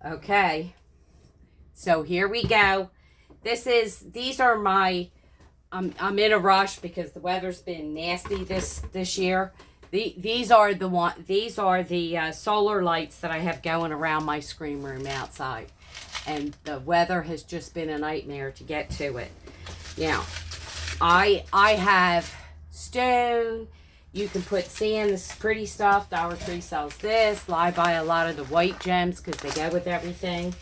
Okay, so here we go. These are my, I'm in a rush because the weather's been nasty this year. These are the solar lights that I have going around my screen room outside. And the weather has just been a nightmare to get to it. Now, I have stone. You can put sand, this is pretty stuff. Dollar Tree sells this. I buy a lot of the white gems because they go with everything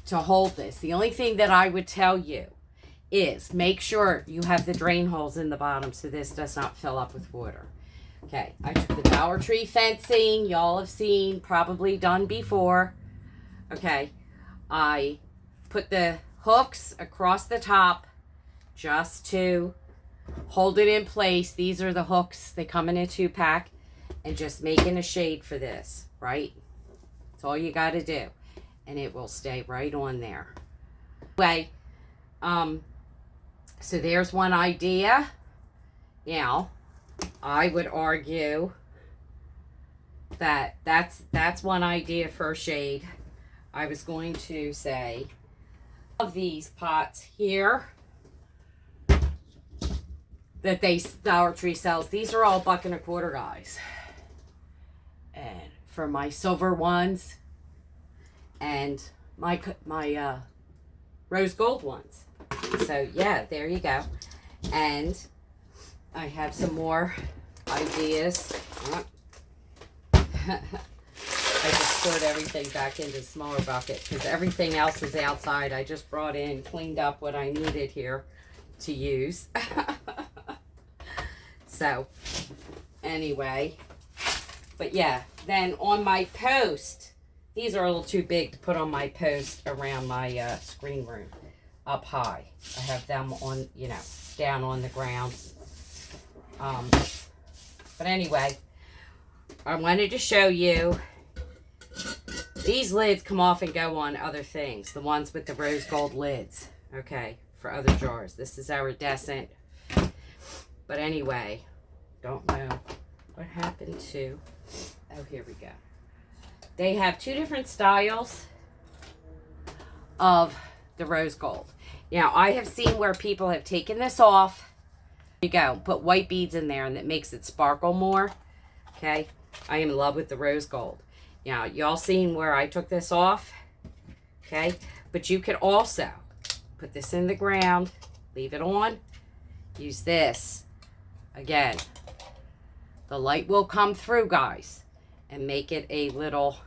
to hold this. The only thing that I would tell you is make sure you have the drain holes in the bottom so this does not fill up with water. Okay, I took the Dollar Tree fencing. Y'all have seen, probably done before. Okay, I put the hooks across the top just to hold it in place. These are the hooks. They come in a 2-pack. And just making a shade for this, right? That's all you got to do. And it will stay right on there. Anyway, so there's one idea. Now, I would argue that that's one idea for a shade. I was going to say of these pots here that Dollar Tree sells. These are all $1.25, guys. And for my silver ones and my rose gold ones. So yeah, there you go. And I have some more ideas. I just put everything back into a smaller bucket because everything else is outside. I just brought in, cleaned up what I needed here to use. So, anyway. But yeah, then on my post, these are a little too big to put on my post around my screen room up high. I have them on, you know, down on the ground. But anyway, I wanted to show you. These lids come off and go on other things. The ones with the rose gold lids. Okay, for other jars. This is iridescent. But anyway, don't know what happened to... Oh, here we go. They have 2 different styles of the rose gold. Now, I have seen where people have taken this off. There you go. Put white beads in there and it makes it sparkle more. Okay. I am in love with the rose gold. Now, y'all seen where I took this off. Okay. But you could also put this in the ground. Leave it on. Use this. Again. The light will come through, guys. And make it a little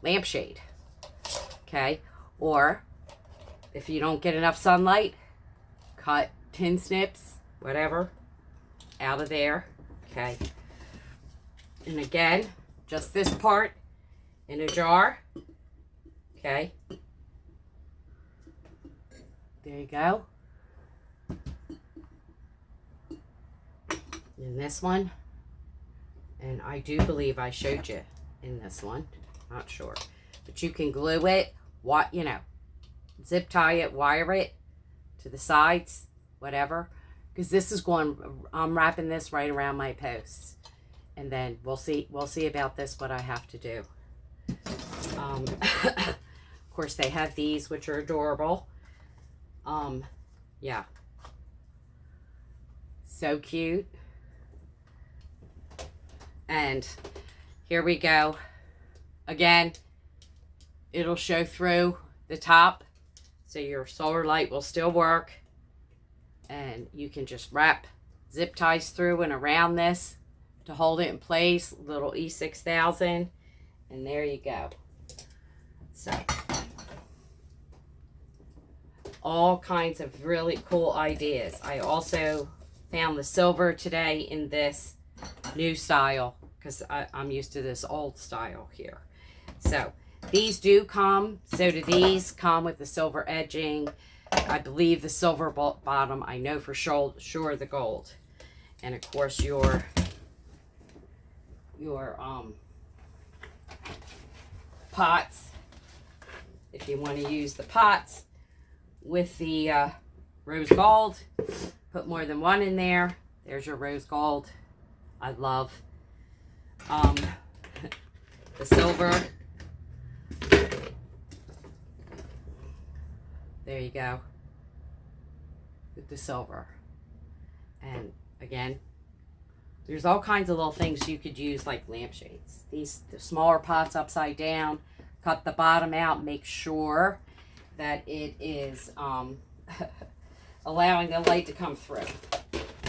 lampshade. Okay. Or if you don't get enough sunlight, cut tin snips, whatever, out of there. Okay. And again, just this part in a jar. Okay. There you go. And this one. And I do believe I showed you in this one. Not sure. But you can glue it, you know, zip tie it, wire it to the sides, whatever. Because this is going, I'm wrapping this right around my posts. And then we'll see about this, what I have to do. Of course, they have these, which are adorable. Yeah. So cute. And here we go. Again, it'll show through the top. So your solar light will still work. And you can just wrap zip ties through and around this to hold it in place. Little E6000. And there you go. So, all kinds of really cool ideas. I also found the silver today in this new style because I'm used to this old style here. So these do come. So do these come with the silver edging. I believe the silver bottom. I know for sure the gold. And of course your pots. If you want to use the pots with the rose gold, put more than one in there. There's your rose gold. I love the silver. There you go. With the silver. And again, there's all kinds of little things you could use, like lampshades. The smaller pots upside down. Cut the bottom out. Make sure that it is allowing the light to come through.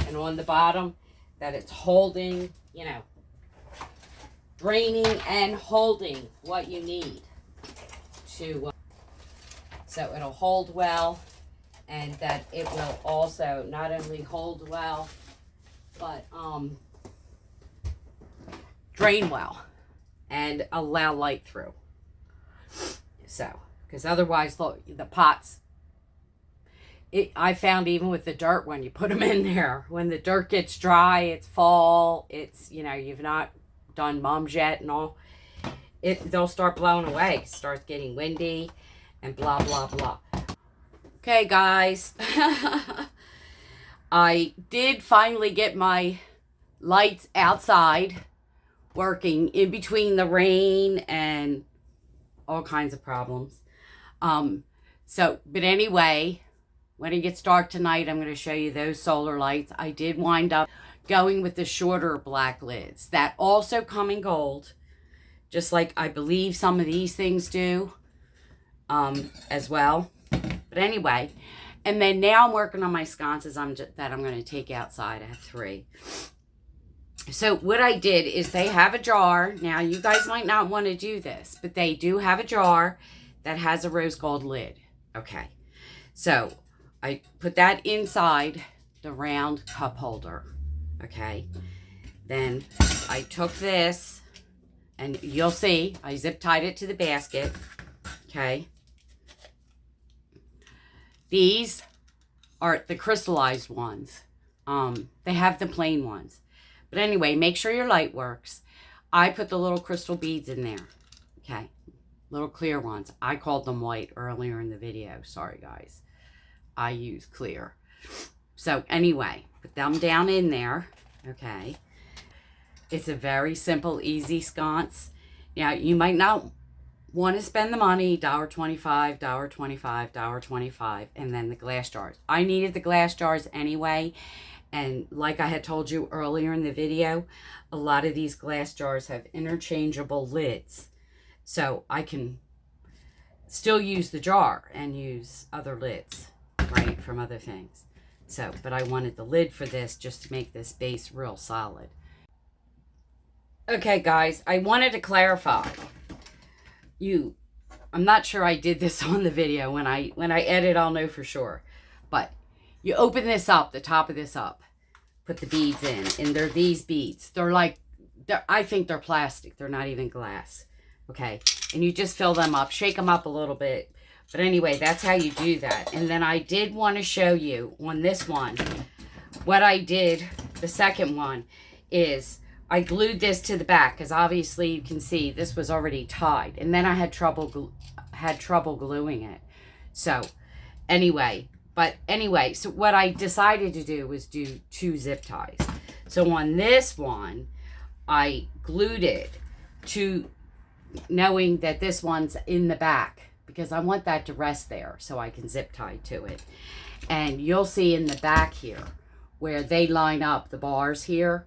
And on the bottom, that it's holding, you know, draining and holding what you need to, so it'll hold well, and that it will also not only hold well, but drain well and allow light through. So, because otherwise, look, the pots, I found even with the dirt, when you put them in there, when the dirt gets dry, it's fall, it's, you know, you've not done mums yet and all, they'll start blowing away. It starts getting windy and blah, blah, blah. Okay, guys. I did finally get my lights outside working in between the rain and all kinds of problems. But anyway, when it gets dark tonight, I'm going to show you those solar lights. I did wind up going with the shorter black lids that also come in gold, just like I believe some of these things do as well. But anyway, and then now I'm working on my sconces that I'm going to take outside. I have 3. So what I did is they have a jar. Now, you guys might not want to do this, but they do have a jar that has a rose gold lid. Okay. So I put that inside the round cup holder. Okay. Then I took this, and you'll see I zip tied it to the basket. Okay. These are the crystallized ones. They have the plain ones. But anyway, make sure your light works. I put the little crystal beads in there. Okay. Little clear ones. I called them white earlier in the video. Sorry, guys. I use clear. So anyway, put them down in there. Okay. It's a very simple, easy sconce. Now, you might not want to spend the money, $1.25, $1.25, $1.25, and then the glass jars. I needed the glass jars anyway. And like I had told you earlier in the video, a lot of these glass jars have interchangeable lids. So I can still use the jar and use other lids, right, from other things. So, but I wanted the lid for this just to make this base real solid. Okay, guys, I wanted to clarify. I'm not sure I did this on the video. When I edit, I'll know for sure. But you open this up, the top of this up, put the beads in, and they're these beads. I think they're plastic. They're not even glass. Okay, and you just fill them up, shake them up a little bit. But anyway, that's how you do that. And then I did want to show you on this one, what I did, the second one, is I glued this to the back, because obviously you can see this was already tied. And then I had trouble gluing it. So anyway, so what I decided to do was do 2 zip ties. So on this one, I glued it to, knowing that this one's in the back, because I want that to rest there so I can zip tie to it. And you'll see in the back here where they line up, the bars here.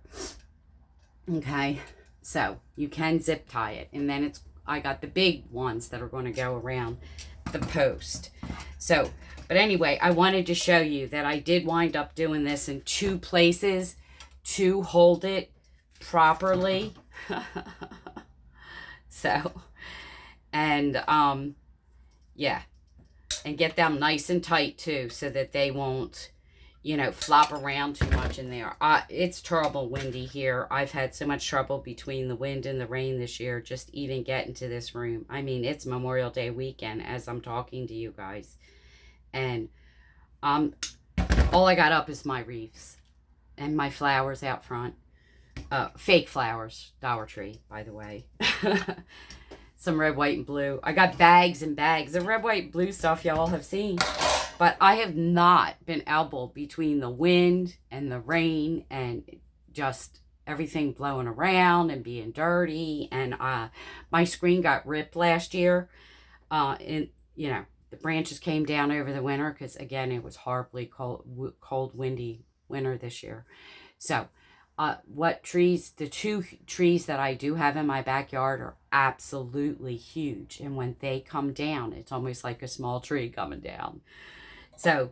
Okay, so you can zip tie it. And then I got the big ones that are going to go around the post. So, but anyway, I wanted to show you that I did wind up doing this in 2 places to hold it properly. So, and yeah, and get them nice and tight too, so that they won't, you know, flop around too much in there. It's terrible windy here. I've had so much trouble between the wind and the rain this year, just even getting to this room. I mean, it's Memorial Day weekend as I'm talking to you guys. And all I got up is my wreaths and my flowers out front. Fake flowers, Dollar Tree, by the way. Some red, white, and blue. I got bags and bags of red, white, blue stuff y'all have seen. But I have not been able, between the wind and the rain and just everything blowing around and being dirty. And my screen got ripped last year. And, you know, the branches came down over the winter because, again, it was horribly cold, windy winter this year. So, the 2 trees that I do have in my backyard are absolutely huge. And when they come down, it's almost like a small tree coming down. So,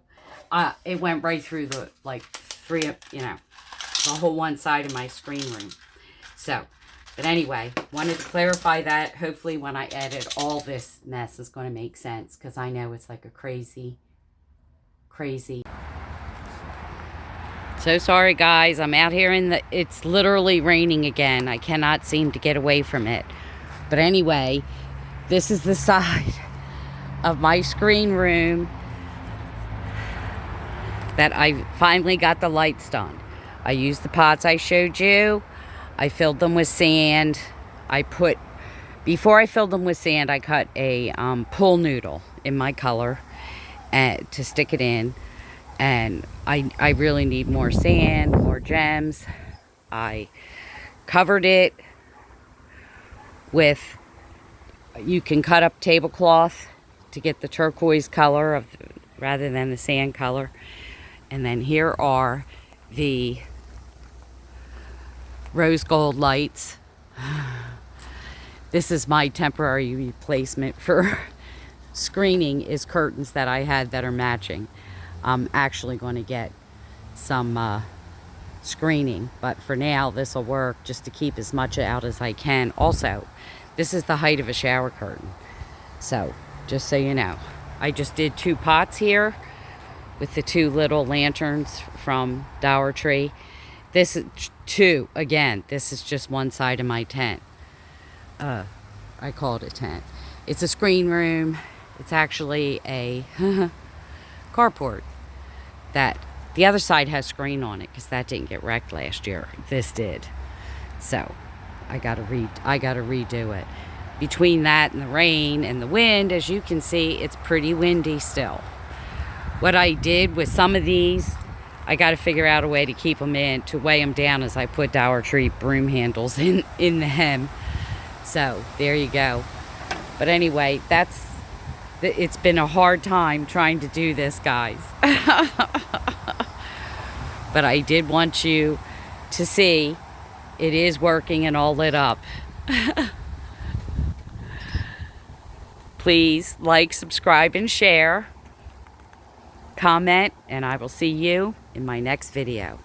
it went right through the, like, the whole one side of my screen room. So, but anyway, wanted to clarify that. Hopefully when I edit, all this mess is going to make sense, because I know it's like a crazy. So sorry, guys. I'm out here it's literally raining again. I cannot seem to get away from it. But anyway, this is the side of my screen room that I finally got the lights done. I used the pots I showed you. I filled them with sand. Before I filled them with sand, I cut a pool noodle in my color to stick it in. And I really need more sand, more gems. I covered it with, you can cut up tablecloth to get the turquoise color rather than the sand color. And then here are the rose gold lights. This is my temporary replacement for screening, is curtains that I had that are matching. I'm actually going to get some screening, but for now this will work just to keep as much out as I can. Also, this is the height of a shower curtain, so just so you know. I just did 2 pots here with the 2 little lanterns from Dollar Tree. This is 2. Again, this is just one side of my tent. I call it a tent. It's a screen room. It's actually a carport. That the other side has screen on it because that didn't get wrecked last year. This did. So I gotta redo it. Between that and the rain and the wind, as you can see, it's pretty windy still. What I did with some of these, I got to figure out a way to keep them in, to weigh them down, as I put Dollar Tree broom handles in the hem. So there you go. But anyway, it's been a hard time trying to do this, guys. But I did want you to see it is working and all lit up. Please like, subscribe, and share. Comment, and I will see you in my next video.